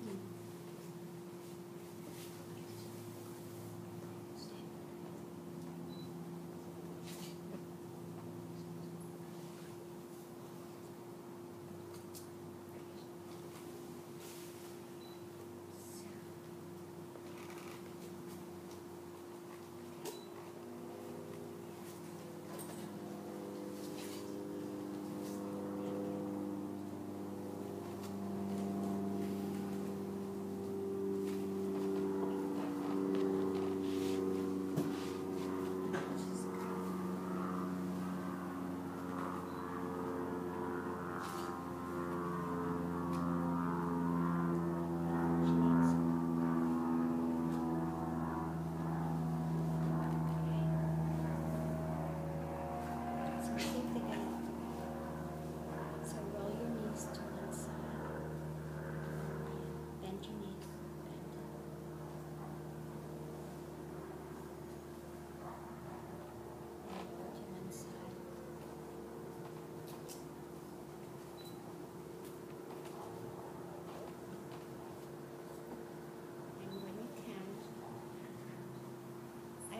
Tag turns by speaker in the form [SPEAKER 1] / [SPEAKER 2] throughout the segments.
[SPEAKER 1] I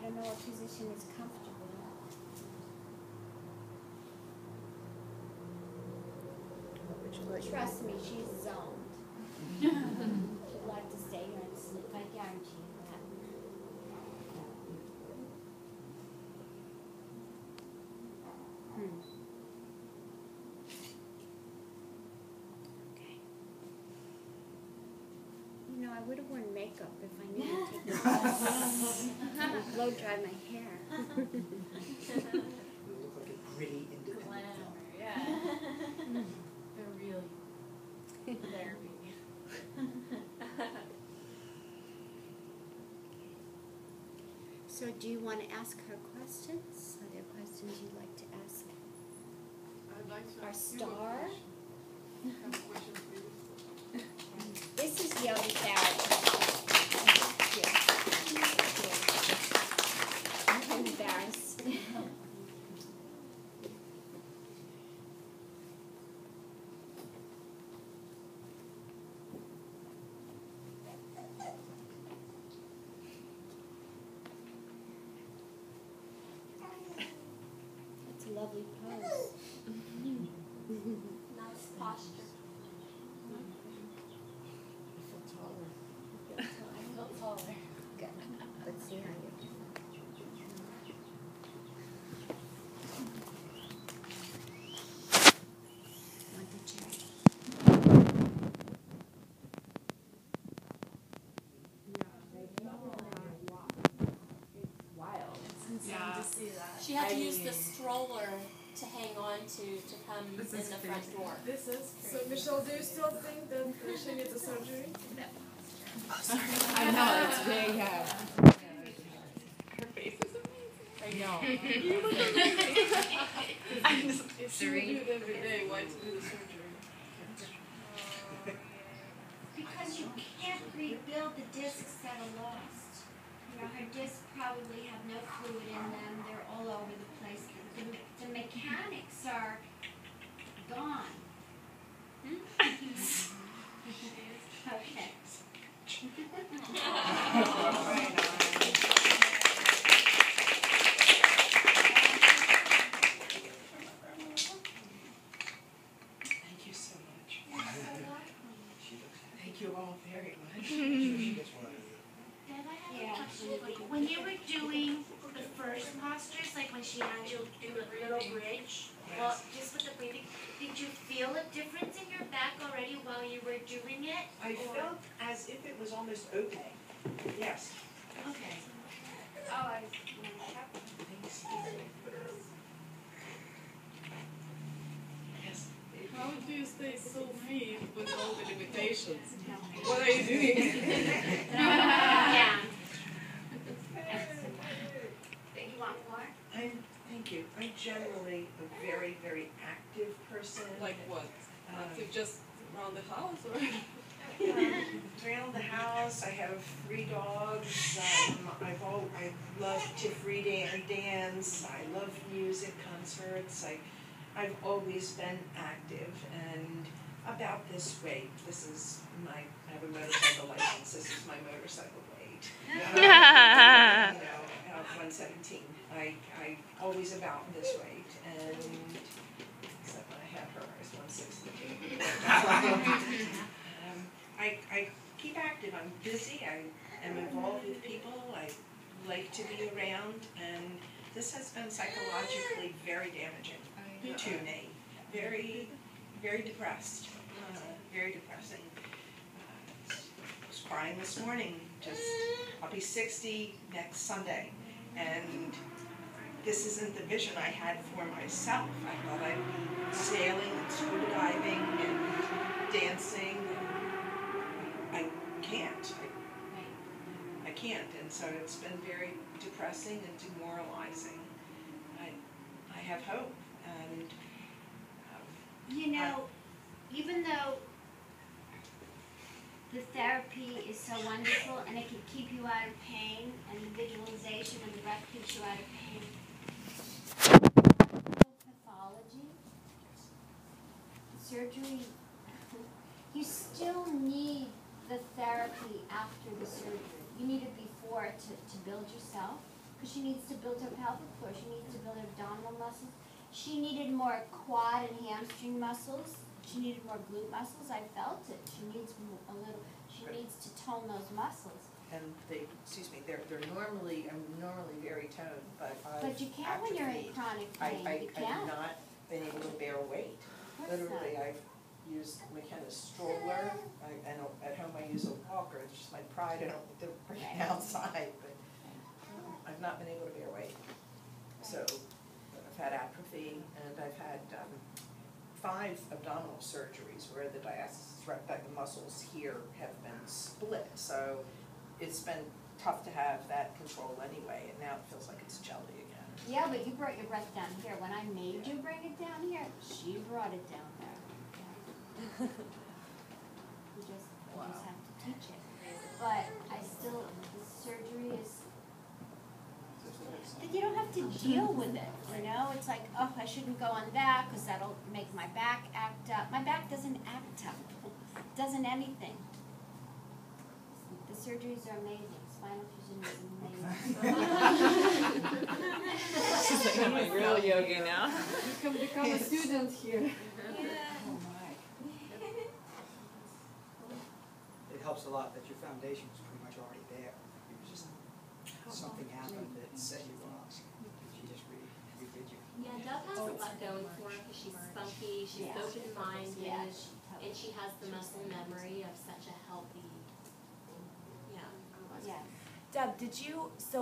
[SPEAKER 1] don't know what position is comfortable. Trust me, she's zoned. She'd like to stay here and sleep. I guarantee you that. Okay. You know, I would have worn makeup if I knew to take this off. Blow dry my hair.
[SPEAKER 2] You look like a gritty independent
[SPEAKER 3] Glamour,
[SPEAKER 2] film.
[SPEAKER 3] yeah. They're really therapy.
[SPEAKER 1] So do you want to ask her questions? Are there questions you'd like to ask
[SPEAKER 4] I'd like to
[SPEAKER 1] our
[SPEAKER 4] ask you a
[SPEAKER 1] star?
[SPEAKER 4] question. Have a question, please.
[SPEAKER 1] This is Yogi Barrett. I'm embarrassed. That's a lovely pose.
[SPEAKER 3] Nice posture.
[SPEAKER 1] Feel
[SPEAKER 3] I feel taller.
[SPEAKER 1] good. Let's see how you do. Want the chair?
[SPEAKER 4] Yeah.
[SPEAKER 3] She had to use the stroller to hang on to come in
[SPEAKER 4] This
[SPEAKER 3] the
[SPEAKER 4] is
[SPEAKER 3] front door.
[SPEAKER 4] This is so, Michelle, do you still think that she needs a surgery?
[SPEAKER 5] I know, it's big. Her face is amazing. I know.
[SPEAKER 4] You look amazing. If she would do it every day, why to do the surgery?
[SPEAKER 1] Because you can't rebuild the discs that are lost. You know, her discs probably have no fluid in them. They're all over the place. The mechanics are gone. Okay.
[SPEAKER 5] Thank you so much. Thank you all very much.
[SPEAKER 2] She gets one of you.
[SPEAKER 6] When you were doing the first postures, like when she had you do a little bridge, well, just with the breathing, did you feel a difference in your back already while you were doing it?
[SPEAKER 5] I felt as if it was almost opening. Yes.
[SPEAKER 6] Okay.
[SPEAKER 1] Oh, I
[SPEAKER 5] Yes.
[SPEAKER 4] How do you stay so fit with all the limitations? What are you doing?
[SPEAKER 1] yeah.
[SPEAKER 6] You want more?
[SPEAKER 5] Thank you. I'm generally a very, very active person.
[SPEAKER 4] Like what? Active just around the house or?
[SPEAKER 5] Around the house, I have 3 dogs. I love TIFF reading or dance. I love music concerts. I've always been active, and about this weight. This is I have a motorcycle license. This is my motorcycle weight. You know, at 117. I always about this weight, and except when I had her, I was 160. I keep active. I'm busy. I am involved with people. I like to be around, and this has been psychologically very damaging to me. Very, very depressed. Very depressing. I was crying this morning. I'll be 60 next Sunday, and this isn't the vision I had for myself. I thought I'd be sailing and scuba diving and dancing. I can't. I can't, and so it's been very depressing and demoralizing. I have hope, and
[SPEAKER 1] even though the therapy is so wonderful and it can keep you out of pain, and the visualization and the breath keeps you out of pain, pathology, surgery, you still need the therapy after the surgery. You need it before to build yourself, because she needs to build her pelvic floor, she needs to build her abdominal muscles. She needed more quad and hamstring muscles. She needed more glute muscles. I felt it. She needs she needs to tone those muscles.
[SPEAKER 7] And they're normally, I'm normally very toned, but
[SPEAKER 1] But you can't when you're in chronic pain. You
[SPEAKER 7] I've
[SPEAKER 1] can't.
[SPEAKER 7] not been able to bear weight. Literally, I've used McKenna's stroller, and at home I use a walker. It's just my pride, I don't to bring it outside, but I've not been able to bear weight. So I've had atrophy, and I've had 5 abdominal surgeries where the diastasis recti, the muscles here have been split. So it's been tough to have that control anyway, and now it feels like it's jelly again.
[SPEAKER 1] Yeah, but you brought your breath down here. When I made you bring it down here, she brought it down there. Yeah. You just have to teach it. But I still, the surgery is, you don't have to deal with it, you know? It's like, oh, I shouldn't go on that because that'll make my back act up. My back doesn't act up. It doesn't anything. The surgeries are amazing. Spinal fusion is amazing.
[SPEAKER 4] She's like, I'm a real yogi now. You can become a student here.
[SPEAKER 1] Yeah.
[SPEAKER 2] Oh my. It helps a lot that your foundation was pretty much already there. It was just something happened that set you off. She just redid you.
[SPEAKER 3] Yeah, Dove has a lot going for her because she's spunky, she's open-minded, and she has the muscle memory of such a healthy,
[SPEAKER 1] Yeah.
[SPEAKER 8] Deb, did you say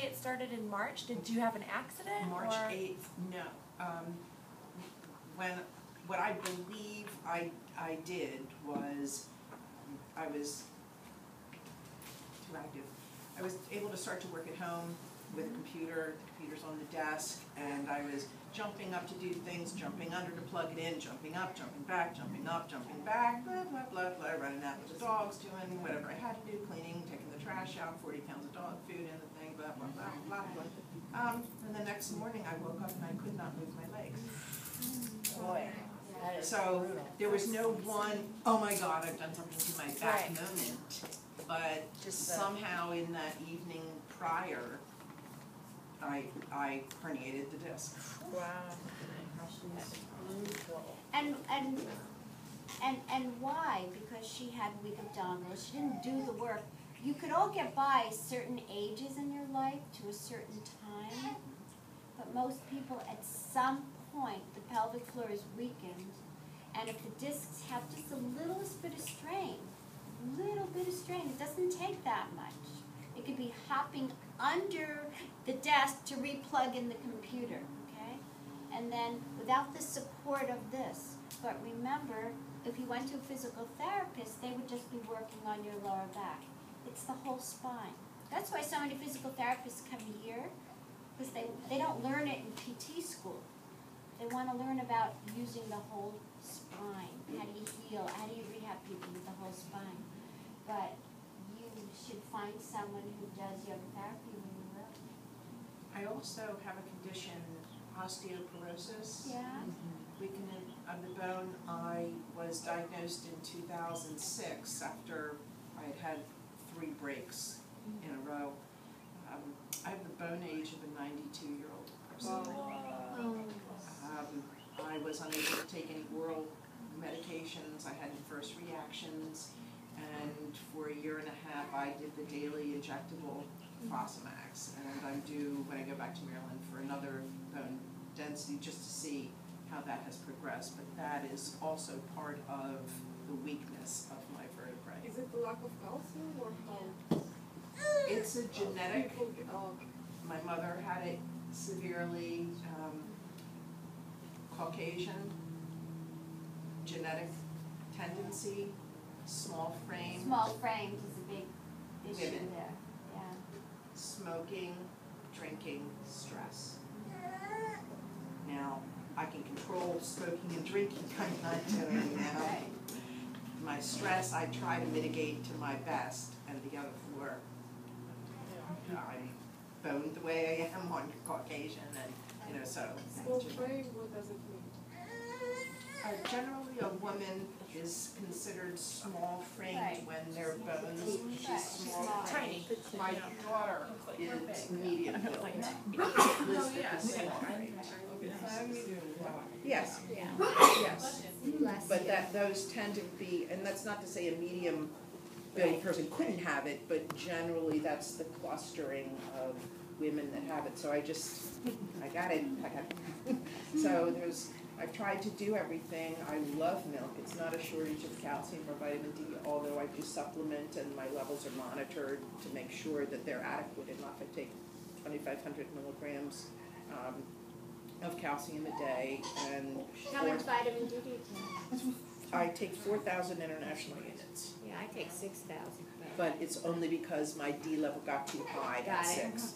[SPEAKER 8] it started in March? Did you have an accident?
[SPEAKER 5] March 8th, no. What I believe I did was, I was too active. I was able to start to work at home with a computer. The computer's on the desk, and I was jumping up to do things, jumping under to plug it in, jumping up, jumping back, jumping up, jumping back, blah, blah, blah, blah, running out with the dogs, doing whatever I had to do, cleaning, taking the trash out, 40 pounds of dog food in the thing, blah, blah, blah, blah, blah. And the next morning I woke up and I could not move my legs.
[SPEAKER 7] Boy.
[SPEAKER 5] So there was no one, oh my God, I've done something to my back moment, but somehow in that evening prior, I herniated the disc.
[SPEAKER 8] Wow.
[SPEAKER 1] And why? Because she had weak abdominals. She didn't do the work. You could all get by certain ages in your life to a certain time, but most people at some point the pelvic floor is weakened, and if the discs have just the littlest bit of strain, it doesn't take that much. It could be hopping under the desk to replug in the computer, okay? And then without the support of this. But remember, if you went to a physical therapist, they would just be working on your lower back. It's the whole spine. That's why so many physical therapists come here, because they don't learn it in PT school. They want to learn about using the whole spine. How do you heal? How do you rehab people with the whole spine? But you should find someone who does yoga therapy when you will.
[SPEAKER 5] I also have a condition
[SPEAKER 7] osteoporosis.
[SPEAKER 1] Yeah.
[SPEAKER 7] Weakening of the bone. I was diagnosed in 2006 after I had had 3 breaks in a row. I have the bone age of a 92-year-old person. I was unable to take any oral medications. I had adverse reactions, and for a year and a half I did the daily injectable Fosamax, and I'm due when I go back to Maryland for another bone density just to see how that has progressed, but that is also part of the weakness of my vertebrae.
[SPEAKER 4] Is it the lack of calcium or how?
[SPEAKER 7] It's a genetic,
[SPEAKER 4] Oh,
[SPEAKER 7] my mother had it severely, Caucasian, genetic tendency, small frame,
[SPEAKER 1] Small frames is a big issue
[SPEAKER 7] Women.
[SPEAKER 1] there, yeah.
[SPEAKER 7] smoking, drinking, stress. Now, I can control smoking and drinking, I'm not doing now.
[SPEAKER 1] Right.
[SPEAKER 7] My stress, I try to mitigate to my best, and the other 4, I'm boned the way I am on Caucasian, and, so.
[SPEAKER 4] small frame, what does it mean?
[SPEAKER 7] Generally, a woman is considered small framed
[SPEAKER 1] Right.
[SPEAKER 7] when their bones,
[SPEAKER 1] Right.
[SPEAKER 7] she's small
[SPEAKER 1] Small.
[SPEAKER 7] framed. My daughter is medium built.
[SPEAKER 4] Oh,
[SPEAKER 7] Elizabeth is small framed. Yes,
[SPEAKER 1] Yeah.
[SPEAKER 7] yes.
[SPEAKER 1] Bless
[SPEAKER 7] But
[SPEAKER 1] you.
[SPEAKER 7] those tend to be, and that's not to say a medium built person couldn't have it, but generally that's the clustering of women that have it. So I got it. So I've tried to do everything. I love milk. It's not a shortage of calcium or vitamin D, although I do supplement and my levels are monitored to make sure that they're adequate enough. I take 2,500 milligrams of calcium a day, and
[SPEAKER 1] How much vitamin D do you take?
[SPEAKER 7] I take 4,000 international units.
[SPEAKER 1] Yeah, I take 6,000.
[SPEAKER 7] But it's only because my D level got too high at
[SPEAKER 1] Got it.
[SPEAKER 7] 6.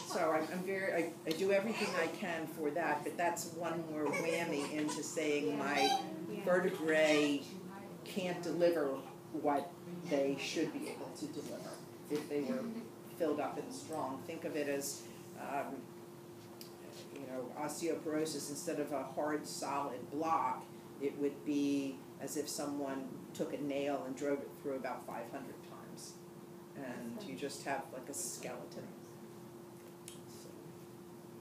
[SPEAKER 7] So I do everything I can for that, but that's one more whammy into saying my vertebrae can't deliver what they should be able to deliver if they were filled up and strong. Think of it as, osteoporosis. Instead of a hard, solid block, it would be as if someone took a nail and drove it through about 500 times. And you just have like a skeleton.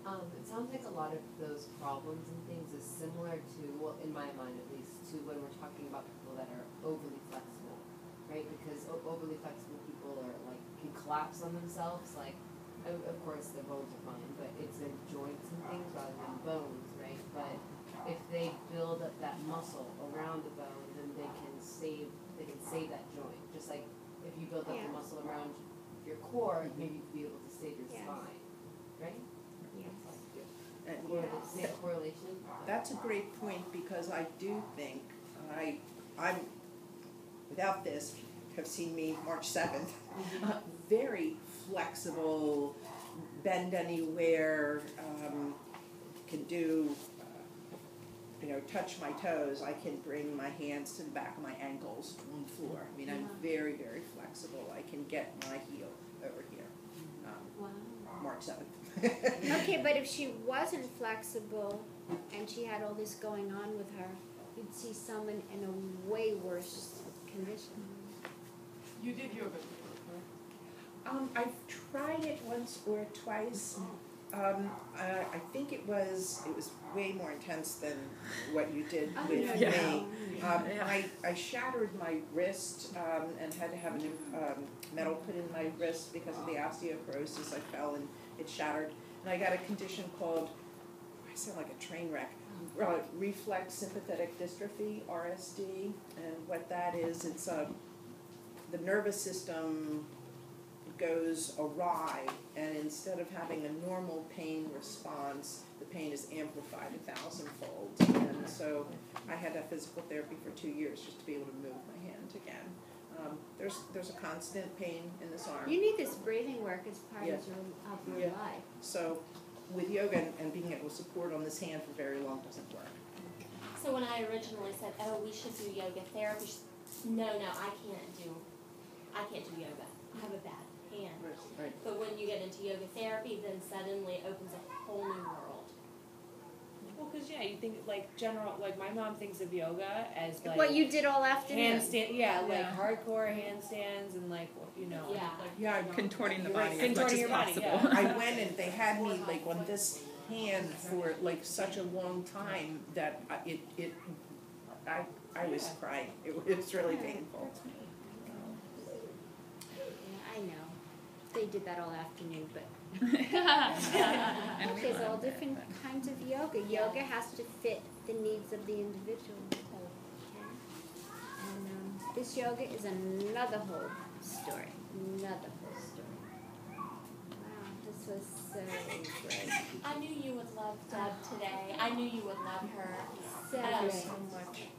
[SPEAKER 9] It sounds like a lot of those problems and things is similar to, well, in my mind at least, to when we're talking about people that are overly flexible, right? Because overly flexible people are like, can collapse on themselves, like, of course their bones are fine, but it's their joints and things rather than bones, right? But if they build up that muscle around the bone, then they can save that joint. Just like if you build up the muscle around your core, maybe you'd be able to save your spine, right?
[SPEAKER 7] And
[SPEAKER 9] Or the same correlation.
[SPEAKER 7] that's a great point, because I do think I'm without this, have seen me March 7th, very flexible, bend anywhere, can do, touch my toes. I can bring my hands to the back of my ankles on the floor. I mean, I'm very, very flexible. I can get my heel over here. March 7th.
[SPEAKER 1] Okay, but if she wasn't flexible and she had all this going on with her, you'd see someone in a way worse condition.
[SPEAKER 4] You did yoga before, right?
[SPEAKER 7] I've tried it once or twice. I think it was way more intense than what you did with me. I shattered my wrist and had to have a new metal put in my wrist because of the osteoporosis. I fell and it shattered. And I got a condition called, I sound like a train wreck, reflex sympathetic dystrophy, RSD. And what that is, it's the nervous system goes awry, and instead of having a normal pain response, the pain is amplified 1,000-fold. And so I had that physical therapy for 2 years just to be able to move my hand again. There's a constant pain in this arm.
[SPEAKER 1] You need this breathing work as part of your life.
[SPEAKER 7] So with yoga and being able to support on this hand for very long doesn't work.
[SPEAKER 3] So when I originally said, oh, we should do yoga therapy, no, I can't do yoga. I have a bad hand.
[SPEAKER 7] Right.
[SPEAKER 3] But when you get into yoga therapy, then suddenly it opens a whole new
[SPEAKER 8] think like general, like my mom thinks of yoga as like
[SPEAKER 1] What you did all afternoon.
[SPEAKER 8] handstand, like hardcore handstands and like
[SPEAKER 3] Yeah.
[SPEAKER 7] Yeah,
[SPEAKER 10] Contorting the
[SPEAKER 7] You're
[SPEAKER 10] body
[SPEAKER 7] right.
[SPEAKER 10] as much
[SPEAKER 8] Contorting
[SPEAKER 10] as
[SPEAKER 8] your body,
[SPEAKER 10] possible.
[SPEAKER 8] yeah.
[SPEAKER 7] I went and they had me like on this hand for like such a long time that I was crying. It was really painful.
[SPEAKER 1] Yeah, I know. They did that all afternoon, but
[SPEAKER 10] And we
[SPEAKER 1] there's all
[SPEAKER 10] loved it.
[SPEAKER 1] different kinds of yoga. Yoga has to fit the needs of the individual. Okay? And this yoga is another whole story. Another whole story. Wow, this was so great.
[SPEAKER 3] I knew you would love Deb today. I knew you would love her.
[SPEAKER 1] So great.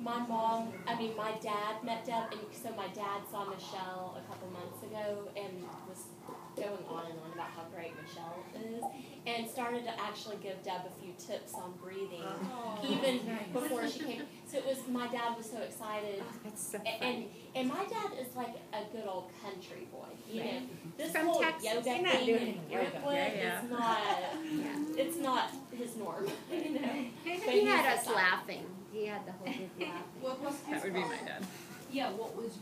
[SPEAKER 3] My dad met Deb, and so my dad saw Michelle a couple months ago and was going on and on about how great Michelle is, and started to actually give Deb a few tips on breathing, even before she came. So my dad was so excited.
[SPEAKER 1] That's so
[SPEAKER 3] And
[SPEAKER 1] funny.
[SPEAKER 3] and my dad is like a good old country boy. You know, this
[SPEAKER 1] From
[SPEAKER 3] whole
[SPEAKER 1] Texas.
[SPEAKER 3] yoga
[SPEAKER 1] You're not
[SPEAKER 3] thing
[SPEAKER 1] doing
[SPEAKER 3] in
[SPEAKER 1] yoga.
[SPEAKER 3] Brooklyn
[SPEAKER 10] Yeah.
[SPEAKER 3] is not.
[SPEAKER 1] Yeah.
[SPEAKER 3] It's not his norm. You know. But
[SPEAKER 1] He
[SPEAKER 3] he's
[SPEAKER 1] had us
[SPEAKER 3] excited.
[SPEAKER 1] laughing. He had the whole group laughing.
[SPEAKER 4] What was
[SPEAKER 10] That would be my dad.
[SPEAKER 4] Yeah, what was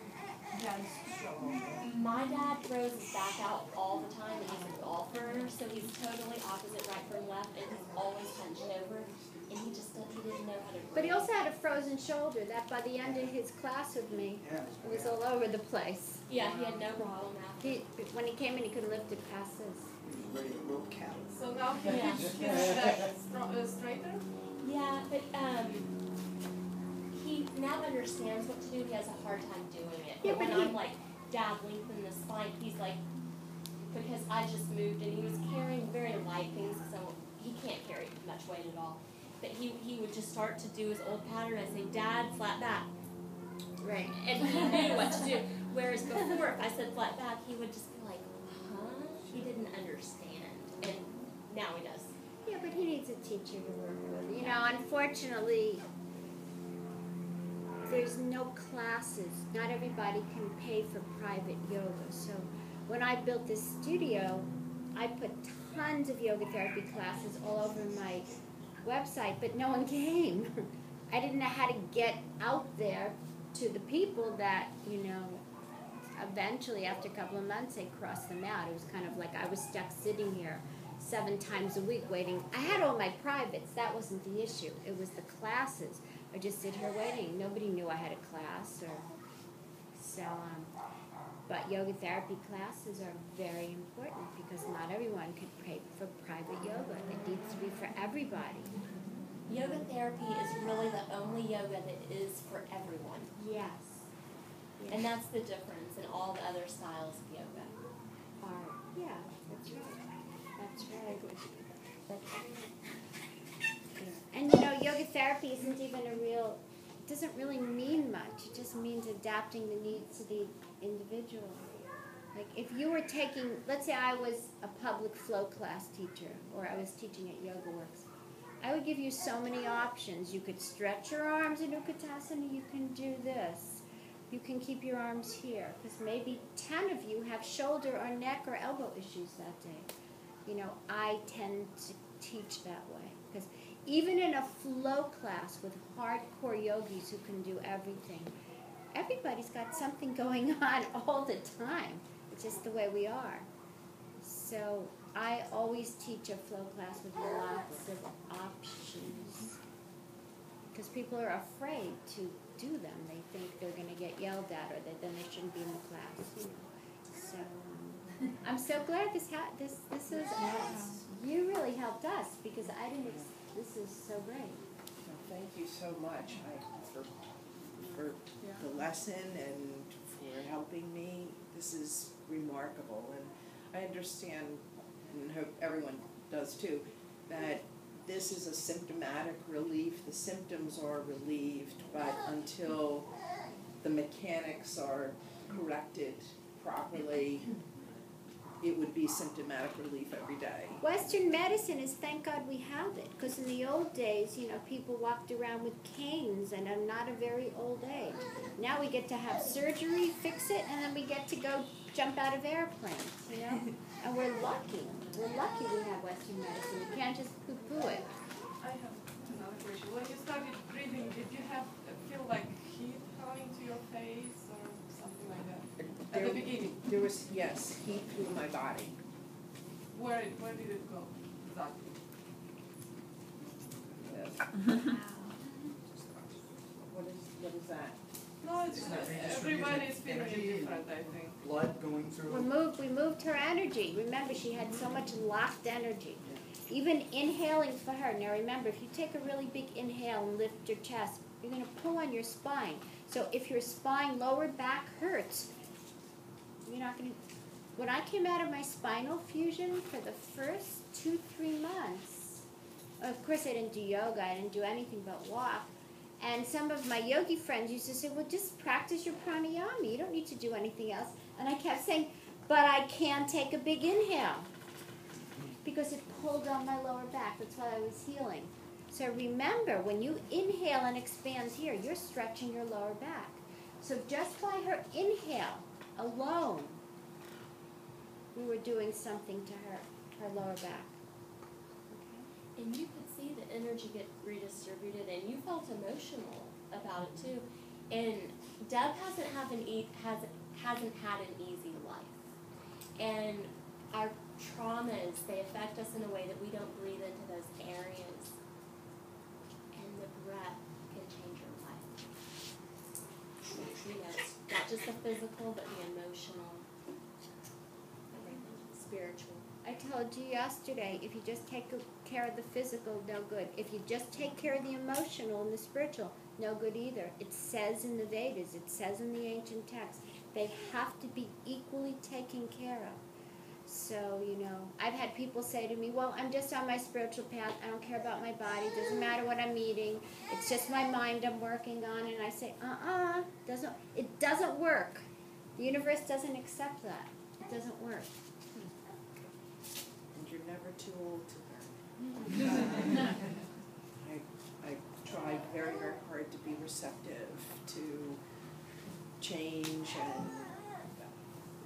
[SPEAKER 4] Dad's struggle?
[SPEAKER 3] My dad throws his back out all the time, and he's a golfer, so he's totally opposite right from left, and he's always hunched over, and he didn't know how to breathe.
[SPEAKER 1] But he also had a frozen shoulder that by the end of his class with me,
[SPEAKER 2] Yeah.
[SPEAKER 1] it was all over the place.
[SPEAKER 3] Yeah, he had no problem after.
[SPEAKER 1] When he came in, he couldn't lift it past this.
[SPEAKER 2] Ready to rope count.
[SPEAKER 4] So now he
[SPEAKER 3] Yeah.
[SPEAKER 4] his back straighter?
[SPEAKER 3] Yeah, but he now understands what to do. He has a hard time doing it.
[SPEAKER 1] Yeah,
[SPEAKER 3] But when
[SPEAKER 1] but he-
[SPEAKER 3] I'm like, Dad, lengthen the spine, he's like, because I just moved and he was carrying very light things, so he can't carry much weight at all. But he would just start to do his old pattern and say, Dad, flat back.
[SPEAKER 1] Right.
[SPEAKER 3] And he knew what to do. Whereas before, if I said flat back, he would just be like, huh? He didn't understand. And now he does.
[SPEAKER 1] Yeah, but he needs a teacher to work with. You know, unfortunately, there's no classes. Not everybody can pay for private yoga. So when I built this studio, I put tons of yoga therapy classes all over my website, but no one came. I didn't know how to get out there to the people that, eventually after a couple of months they crossed them out. It was kind of like I was stuck sitting here 7 times a week waiting. I had all my privates. That wasn't the issue. It was the classes. I just sit here waiting. Nobody knew I had a class but yoga therapy classes are very important because not everyone can pay for private yoga. It needs to be for everybody.
[SPEAKER 3] Yoga therapy is really the only yoga that is for everyone.
[SPEAKER 1] Yes.
[SPEAKER 3] And that's the difference in all the other styles of yoga.
[SPEAKER 1] Yeah, that's right. That's right. That's right. And yoga therapy isn't even doesn't really mean much. It just means adapting the needs of the individual. Like if you were taking, let's say I was a public flow class teacher or I was teaching at Yoga Works, I would give you so many options. You could stretch your arms in Utkatasana, you can do this. You can keep your arms here because maybe 10 of you have shoulder or neck or elbow issues that day. I tend to teach that way because even in a flow class with hardcore yogis who can do everything, everybody's got something going on all the time. It's just the way we are. So I always teach a flow class with lots of options because people are afraid to do them. They think they're going to get yelled at or that then they shouldn't be in the class. So I'm so glad this is you really helped us because I didn't. This is so great.
[SPEAKER 7] Well, thank you so much for the lesson and for helping me. This is remarkable, and I understand, and hope everyone does too, that this is a symptomatic relief. The symptoms are relieved, but until the mechanics are corrected properly, it would be symptomatic relief every day.
[SPEAKER 1] Western medicine is, thank God we have it, because in the old days, people walked around with canes and are not a very old age. Now we get to have surgery, fix it, and then we get to go jump out of airplanes, And we're lucky. We're lucky we have Western medicine. You can't just poo-poo it.
[SPEAKER 4] I have another question. When you started breathing, did you feel like heat coming to your face or something like that? At the beginning,
[SPEAKER 7] There was, yes, heat through my body.
[SPEAKER 4] where did it go exactly?
[SPEAKER 7] Yes. What is that?
[SPEAKER 4] No, it's
[SPEAKER 2] Isn't that
[SPEAKER 4] everybody's feeling it
[SPEAKER 2] energy and
[SPEAKER 4] different, I think.
[SPEAKER 2] Blood going through.
[SPEAKER 1] We moved her energy. Remember, she had so much locked energy. Even inhaling for her. Now remember, if you take a really big inhale and lift your chest, you're going to pull on your spine. So if your spine, lower back hurts, you're not going to... When I came out of my spinal fusion for the first 2-3 months, of course I didn't do yoga, I didn't do anything but walk. And some of my yogi friends used to say, well, just practice your pranayama. You don't need to do anything else. And I kept saying, but I can take a big inhale. Because it pulled on my lower back. That's why I was healing. So remember, when you inhale and expand here, you're stretching your lower back. So just by her inhale alone, we were doing something to her lower back. Okay?
[SPEAKER 3] And you could see the energy get redistributed, and you felt emotional about it too. And Deb hasn't had an easy life, and our traumas, they affect us in a way that we don't breathe into those areas. And the breath can change your life. You know, not just the physical, but the emotional, everything, spiritual.
[SPEAKER 1] I told you yesterday, if you just take care of the physical, no good. If you just take care of the emotional and the spiritual, no good either. It says in the Vedas, it says in the ancient texts, they have to be equally taken care of. So, you know, I've had people say to me, well, I'm just on my spiritual path. I don't care about my body. It doesn't matter what I'm eating. It's just my mind I'm working on. And I say, it doesn't work. The universe doesn't accept that. It doesn't work.
[SPEAKER 7] And you're never too old to learn. I tried very, very hard to be receptive to change and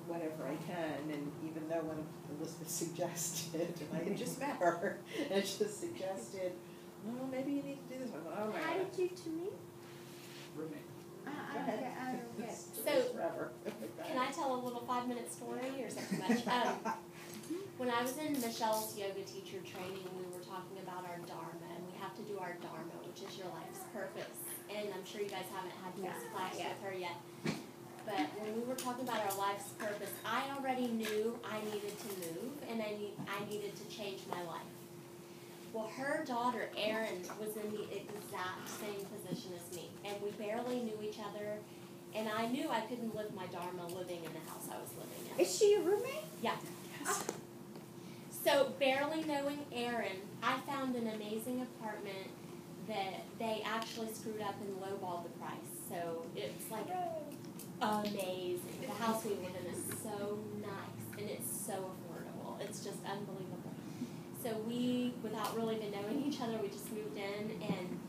[SPEAKER 7] whatever I can, and even though when Elizabeth suggested, and I had just met her, and she just suggested, no, maybe you need to do this. I thought, oh my
[SPEAKER 1] How
[SPEAKER 7] God.
[SPEAKER 1] did you two meet?
[SPEAKER 2] Roommate.
[SPEAKER 1] I don't get it.
[SPEAKER 3] So,
[SPEAKER 7] forever.
[SPEAKER 3] Can I tell a little 5-minute story or something much? When I was in Michelle's yoga teacher training, we were talking about our dharma, and we have to do our dharma, which is your life's purpose. And I'm sure you guys haven't had this class with her yet. But when we were talking about our life's purpose, I already knew I needed to move, and I needed to change my life. Well, her daughter, Erin, was in the exact same position as me, and we barely knew each other, and I knew I couldn't live my dharma living in the house I was living in.
[SPEAKER 1] Is she your roommate?
[SPEAKER 3] Yeah. So, barely knowing Erin, I found an amazing apartment that they actually screwed up and lowballed the price. So, it's like amazing. The house we live in is so nice, and it's so affordable. It's just unbelievable. So we, without really even knowing each other, we just moved in, and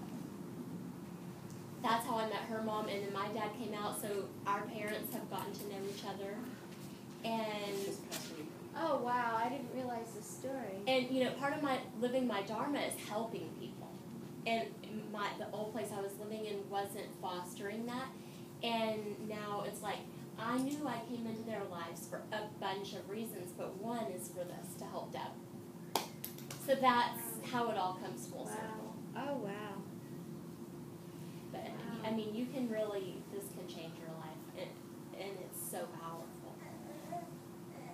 [SPEAKER 3] that's how I met her mom, and then my dad came out, so our parents have gotten to know each other. And
[SPEAKER 1] oh wow, I didn't realize the story.
[SPEAKER 3] And you know, part of my living my dharma is helping people. And the old place I was living in wasn't fostering that. And now it's like, I knew I came into their lives for a bunch of reasons, but one is for this, to help Deb. So that's how it all comes full circle.
[SPEAKER 1] Oh wow.
[SPEAKER 3] But I mean, you can really, this can change your life, and it's so powerful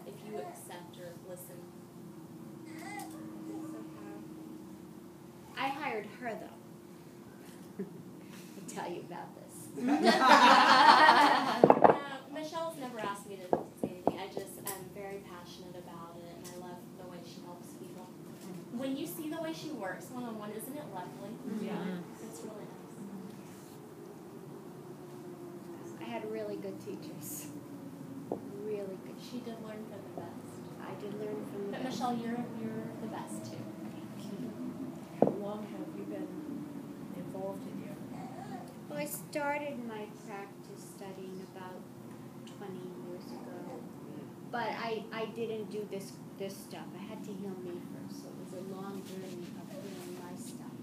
[SPEAKER 3] if you accept or listen.
[SPEAKER 1] I hired her though. I'll tell you about this.
[SPEAKER 3] Michelle's never asked me to say anything. I'm very passionate about it, and I love the way she helps people. When you see the way she works one-on-one, isn't it lovely?
[SPEAKER 8] Yeah.
[SPEAKER 3] It's really nice.
[SPEAKER 1] I had really good teachers. Really good.
[SPEAKER 3] She did learn from the best.
[SPEAKER 1] I did learn from the
[SPEAKER 3] But
[SPEAKER 1] best.
[SPEAKER 3] Michelle, you're the best too.
[SPEAKER 7] How long have you been involved in yoga?
[SPEAKER 1] Well, I started my practice studying about 20 years ago. But I didn't do this stuff. I had to heal me first. So it was a long journey of healing my stuff.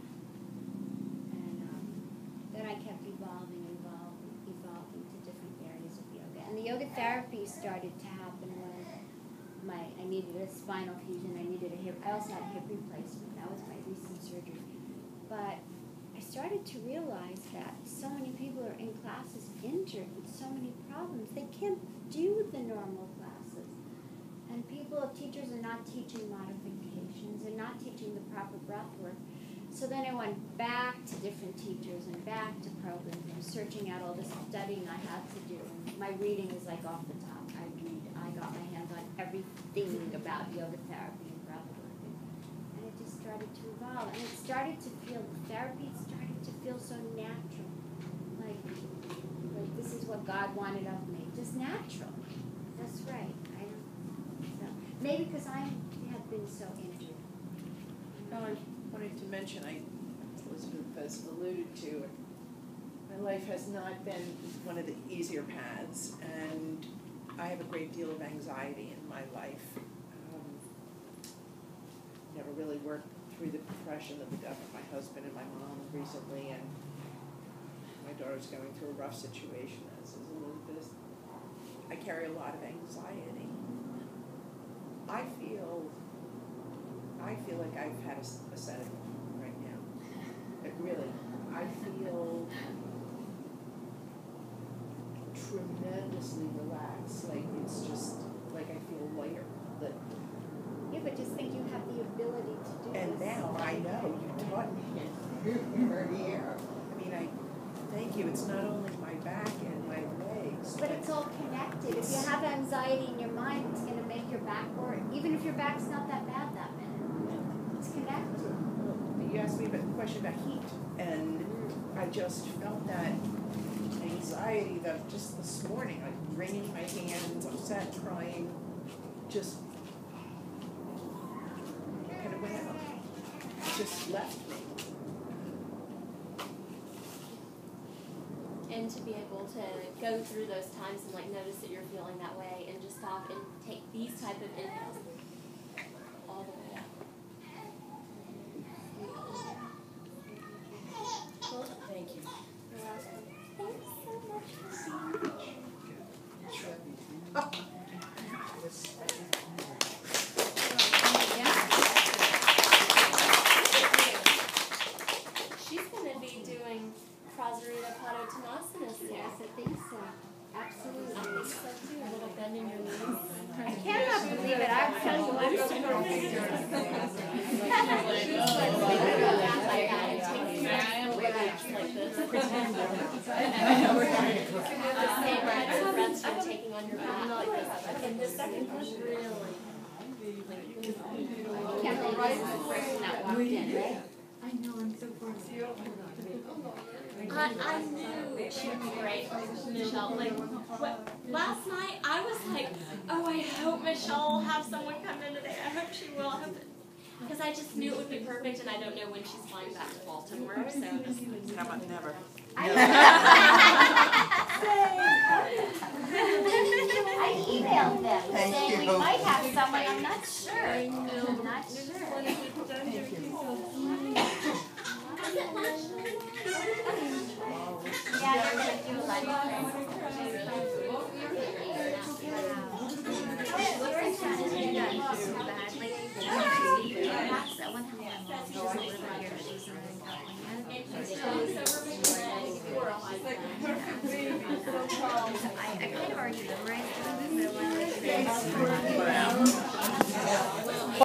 [SPEAKER 1] spinal fusion. I needed a hip. I also had hip replacement. That was my recent surgery. But I started to realize that so many people are in classes injured with so many problems. They can't do the normal classes. And teachers are not teaching modifications. They're not teaching the proper breath work. So then I went back to different teachers and back to programs and searching out all the studying I had to do. And my reading is like off the top. I got my hands on everything about yoga therapy and breath work. And it just started to evolve. And it started to feel, therapy started to feel so natural. Like this is what God wanted of me. Just natural. That's right. Maybe because I have been so injured.
[SPEAKER 7] No, I wanted to mention, Elizabeth has alluded to it. My life has not been one of the easier paths, and I have a great deal of anxiety in my life. Never really worked through the depression of the death of my husband and my mom recently, and my daughter's going through a rough situation, as is Elizabeth. I carry a lot of anxiety. I feel like I've had a sedative right now. I feel tremendously relaxed. Like it's just like I feel lighter.
[SPEAKER 1] Yeah, but just think you have the ability to do
[SPEAKER 7] and
[SPEAKER 1] this.
[SPEAKER 7] Now I know you taught me here. I mean, I thank you. It's not only my back and my legs,
[SPEAKER 1] but it's all connected. If you have anxiety in your mind, it's going to make your back work. Even if your back's not that bad that minute. It's connected.
[SPEAKER 7] You asked me a question about heat, and I just felt that anxiety that just this morning, like wringing my hands, upset, crying, just kind of went out. It just left me.
[SPEAKER 3] And to be able to go through those times and like notice that you're feeling that way and just stop and take these type of inhales all the way up. Cool.
[SPEAKER 7] Thank you.
[SPEAKER 3] You're welcome. Thanks so much for being She's going to be doing Prasarita Padottanasana soon.
[SPEAKER 1] Yes, I think so. Absolutely.
[SPEAKER 3] I think so too. A little bend in your knees.
[SPEAKER 1] I cannot believe it. I'm telling you, I'm so
[SPEAKER 3] taking on your back like this. In the second push, really.
[SPEAKER 1] can't believe this is the person that walked in, right?
[SPEAKER 6] I know, I'm so bored.
[SPEAKER 3] I knew she would be great, Michelle. Like, last night I was like, oh, I hope Michelle will have someone come in today. I hope she will. Because I just knew it would be perfect, and I don't know when she's flying back to Baltimore. So just
[SPEAKER 7] How about never?
[SPEAKER 1] I emailed them saying we might have someone. I'm not sure. I'm not sure. Yeah, they're going to do a live stream. I kind of already memorized it, but I wanted to